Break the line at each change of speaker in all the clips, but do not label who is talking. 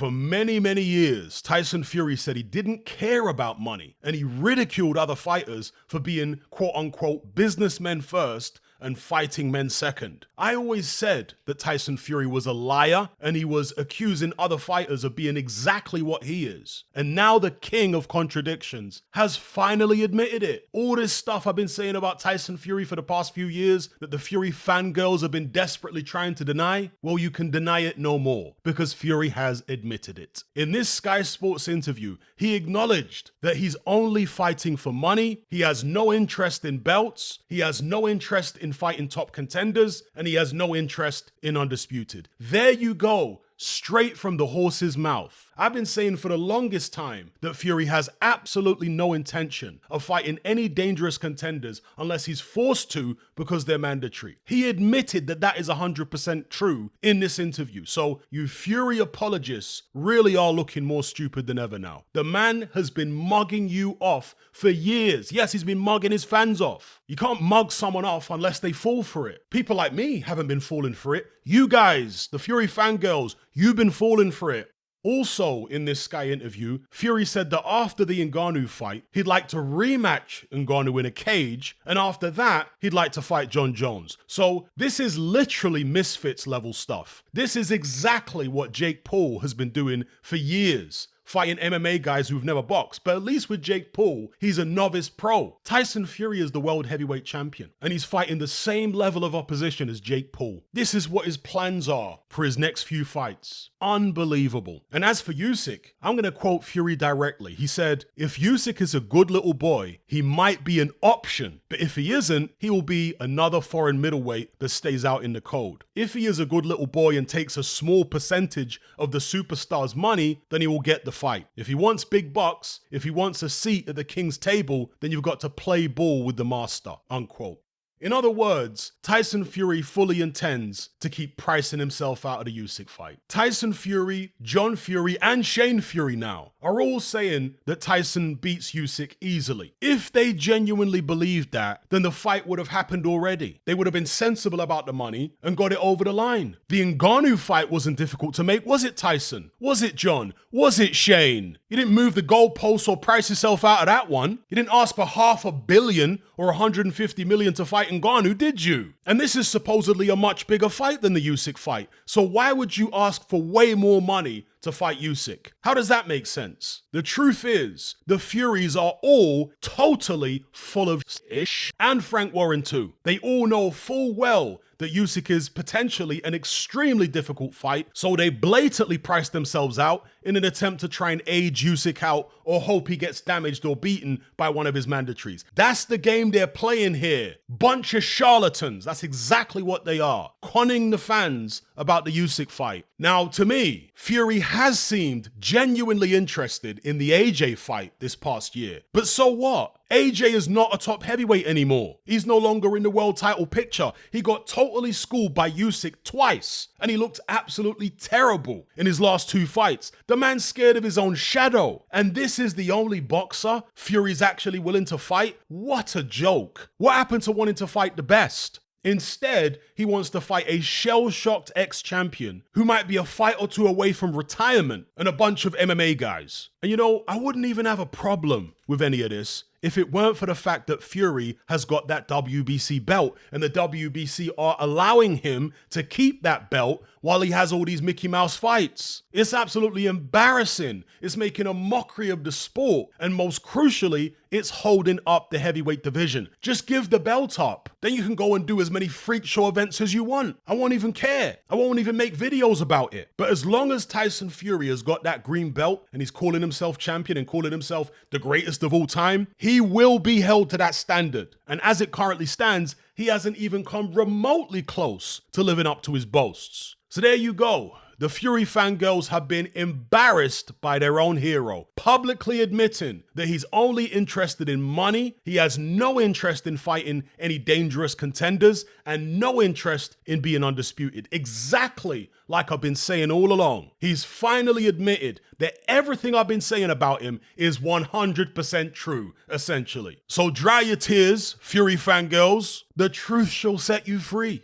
For many, many years, Tyson Fury said he didn't care about money, and he ridiculed other fighters for being quote-unquote businessmen first and fighting men second. I always said that Tyson Fury was a liar and he was accusing other fighters of being exactly what he is. And now the king of contradictions has finally admitted it. All this stuff I've been saying about Tyson Fury for the past few years that the Fury fangirls have been desperately trying to deny, well, you can deny it no more because Fury has admitted it. In this Sky Sports interview, he acknowledged that he's only fighting for money, he has no interest in belts, he has no interest in fighting top contenders, and he has no interest in undisputed. There you go. Straight from the horse's mouth. I've been saying for the longest time that Fury has absolutely no intention of fighting any dangerous contenders unless he's forced to because they're mandatory. He admitted that that is 100% true in this interview. So you Fury apologists really are looking more stupid than ever now. The man has been mugging you off for years. Yes, he's been mugging his fans off. You can't mug someone off unless they fall for it. People like me haven't been falling for it. You guys, the Fury fangirls, you've been falling for it. Also, in this Sky interview, Fury said that after the Ngannou fight, he'd like to rematch Ngannou in a cage, and after that, he'd like to fight John Jones. So this is literally Misfits level stuff. This is exactly what Jake Paul has been doing for years. Fighting MMA guys who've never boxed, but at least with Jake Paul, he's a novice pro. Tyson Fury is the world heavyweight champion, and he's fighting the same level of opposition as Jake Paul. This is what his plans are for his next few fights. Unbelievable. And as for Usyk, I'm going to quote Fury directly. He said, if Usyk is a good little boy, he might be an option, but if he isn't, he will be another foreign middleweight that stays out in the cold. If he is a good little boy and takes a small percentage of the superstar's money, then he will get the fight. If he wants big bucks, if he wants a seat at the king's table, then you've got to play ball with the master, unquote. In other words, Tyson Fury fully intends to keep pricing himself out of the Usyk fight. Tyson Fury, John Fury, and Shane Fury now are all saying that Tyson beats Usyk easily. If they genuinely believed that, then the fight would have happened already. They would have been sensible about the money and got it over the line. The Ngannou fight wasn't difficult to make, was it, Tyson? Was it, John? Was it, Shane? You didn't move the goalposts or price yourself out of that one. You didn't ask for $500 million or $150 million to fight Ngannou, did you? And this is supposedly a much bigger fight than the Usyk fight. So why would you ask for way more money to fight Usyk? How does that make sense? The truth is, the Furies are all totally full of ish, and Frank Warren too. They all know full well that Usyk is potentially an extremely difficult fight, so they blatantly price themselves out in an attempt to try and age Usyk out or hope he gets damaged or beaten by one of his mandatories. That's the game they're playing here. Bunch of charlatans. That's exactly what they are. Conning the fans about the Usyk fight. Now, to me, Fury has seemed genuinely interested in the AJ fight this past year. But so what? AJ is not a top heavyweight anymore. He's no longer in the world title picture. He got totally schooled by Usyk twice, and he looked absolutely terrible in his last two fights. The man's scared of his own shadow. And this is the only boxer Fury's actually willing to fight? What a joke. What happened to wanting to fight the best? Instead, he wants to fight a shell-shocked ex-champion who might be a fight or two away from retirement and a bunch of MMA guys. And you know, I wouldn't even have a problem with any of this if it weren't for the fact that Fury has got that WBC belt and the WBC are allowing him to keep that belt while he has all these Mickey Mouse fights. It's absolutely embarrassing. It's making a mockery of the sport. And most crucially, it's holding up the heavyweight division. Just give the belt up. Then you can go and do as many freak show events as you want. I won't even care. I won't even make videos about it. But as long as Tyson Fury has got that green belt and he's calling himself champion and calling himself the greatest of all time, he will be held to that standard. And as it currently stands, he hasn't even come remotely close to living up to his boasts. So there you go. The Fury fangirls have been embarrassed by their own hero, publicly admitting that he's only interested in money, he has no interest in fighting any dangerous contenders, and no interest in being undisputed. Exactly like I've been saying all along. He's finally admitted that everything I've been saying about him is 100% true, essentially. So dry your tears, Fury fangirls. The truth shall set you free.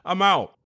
I'm out.